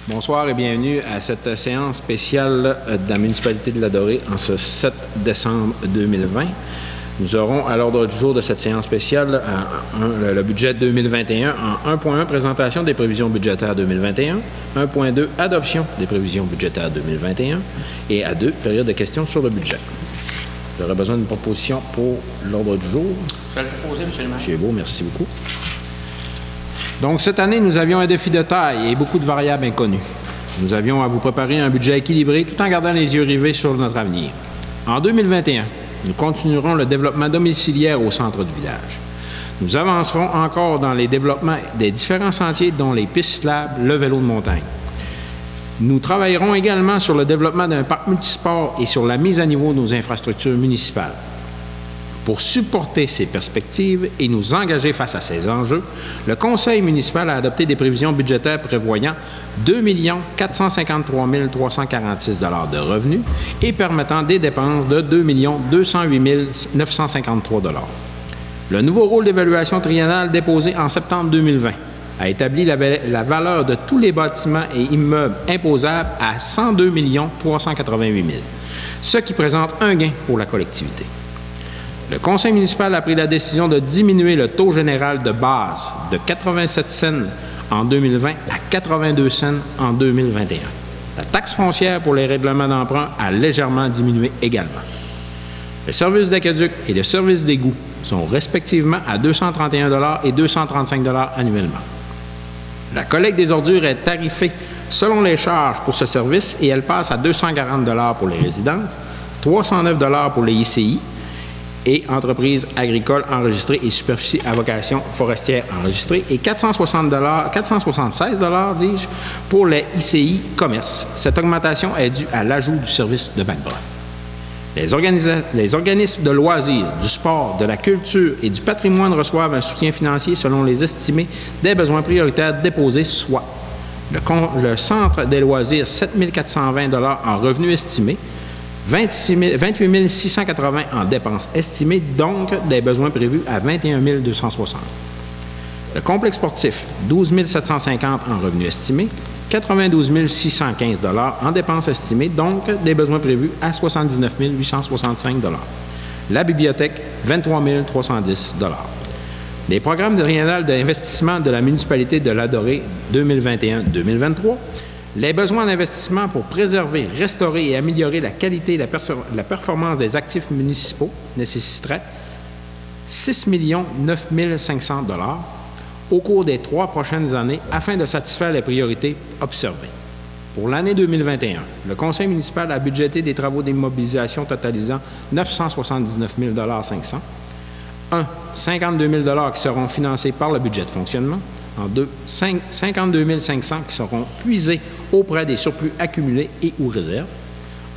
Bonsoir et bienvenue à cette séance spéciale de la municipalité de Ladorée en ce 7 décembre 2020. Nous aurons à l'ordre du jour de cette séance spéciale le budget 2021 en 1.1, présentation des prévisions budgétaires 2021, 1.2, adoption des prévisions budgétaires 2021 et à 2, période de questions sur le budget. J'aurais besoin d'une proposition pour l'ordre du jour. Je vais le proposer, M. le maire. M. Beau, merci beaucoup. Donc, cette année, nous avions un défi de taille et beaucoup de variables inconnues. Nous avions à vous préparer un budget équilibré tout en gardant les yeux rivés sur notre avenir. En 2021, nous continuerons le développement domiciliaire au centre du village. Nous avancerons encore dans les développements des différents sentiers, dont les pistes cyclables, le vélo de montagne. Nous travaillerons également sur le développement d'un parc multisport et sur la mise à niveau de nos infrastructures municipales. Pour supporter ces perspectives et nous engager face à ces enjeux, le Conseil municipal a adopté des prévisions budgétaires prévoyant 2 453 346 $ de revenus et permettant des dépenses de 2 208 953 $. Le nouveau rôle d'évaluation triennale déposé en septembre 2020 a établi la valeur de tous les bâtiments et immeubles imposables à 102 388 000 $, ce qui présente un gain pour la collectivité. Le Conseil municipal a pris la décision de diminuer le taux général de base de 87 cents en 2020 à 82 cents en 2021. La taxe foncière pour les règlements d'emprunt a légèrement diminué également. Les services d'aqueduc et le service d'égout sont respectivement à 231 $ et 235 $ annuellement. La collecte des ordures est tarifée selon les charges pour ce service et elle passe à 240 $ pour les résidences, 309 $ pour les ICI, et entreprises agricoles enregistrées et superficie à vocation forestière enregistrée et 476 $, dis-je, pour les ICI commerce. Cette augmentation est due à l'ajout du service de backbone. Les organismes de loisirs, du sport, de la culture et du patrimoine reçoivent un soutien financier selon les estimés des besoins prioritaires déposés, soit le centre des loisirs 7 420 $ en revenus estimés, 28 680 en dépenses estimées, donc des besoins prévus à 21 260. Le complexe sportif, 12 750 en revenus estimés, 92 615 $ en dépenses estimées, donc des besoins prévus à 79 865 $. La bibliothèque, 23 310 $. Les programmes triennales d'investissement de la municipalité de Ladorée 2021-2023, les besoins d'investissement pour préserver, restaurer et améliorer la qualité et la performance des actifs municipaux nécessiteraient 6 9 500 $ au cours des 3 prochaines années afin de satisfaire les priorités observées. Pour l'année 2021, le Conseil municipal a budgété des travaux d'immobilisation totalisant 979 500 $. 1. 52 000 $ qui seront financés par le budget de fonctionnement. En 2, 52 500 qui seront puisés auprès des surplus accumulés et ou réserves.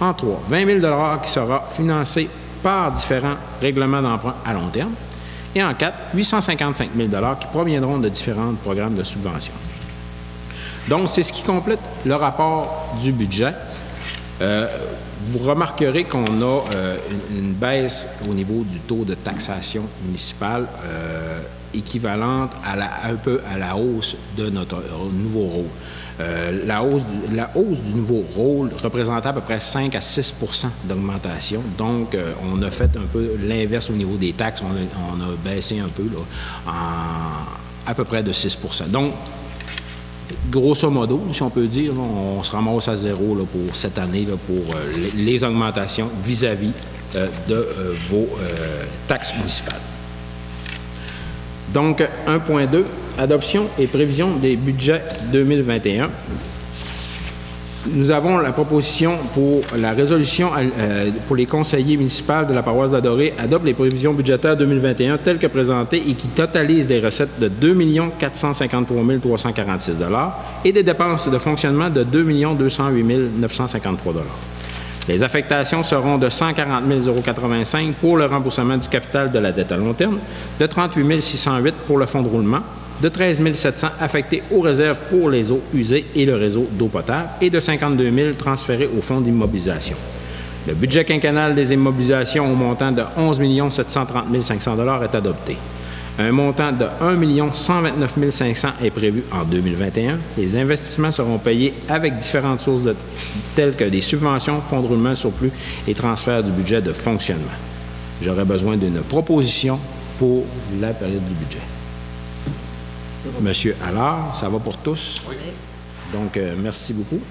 En 3, 20 000 $ qui sera financé par différents règlements d'emprunt à long terme. Et en 4, 855 000 $ qui proviendront de différents programmes de subvention. Donc, c'est ce qui complète le rapport du budget. Vous remarquerez qu'on a une baisse au niveau du taux de taxation municipale équivalente un peu à la hausse de notre nouveau rôle. La hausse du nouveau rôle représentait à peu près 5 à 6 % d'augmentation. Donc, on a fait un peu l'inverse au niveau des taxes. On a baissé un peu là, à peu près de 6 %. Donc, grosso modo, si on peut dire, on se ramasse à zéro là, pour cette année là, pour les augmentations vis-à-vis de vos taxes municipales. Donc, 1.2, adoption et prévision des budgets 2021. Nous avons la proposition pour la résolution pour les conseillers municipaux de la paroisse d'Ladorée adoptent les prévisions budgétaires 2021 telles que présentées et qui totalisent des recettes de 2 453 346 $ et des dépenses de fonctionnement de 2 208 953 $. Les affectations seront de 140 085 pour le remboursement du capital de la dette à long terme, de 38 608 pour le fonds de roulement, de 13 700 affectés aux réserves pour les eaux usées et le réseau d'eau potable et de 52 000 transférés au fonds d'immobilisation. Le budget quinquennal des immobilisations au montant de 11 730 500 $ est adopté. Un montant de 1 129 500 est prévu en 2021. Les investissements seront payés avec différentes sources telles que des subventions, fonds de roulement surplus et transferts du budget de fonctionnement. J'aurais besoin d'une proposition pour la période du budget. Monsieur Allard, ça va pour tous? Oui. Donc, merci beaucoup.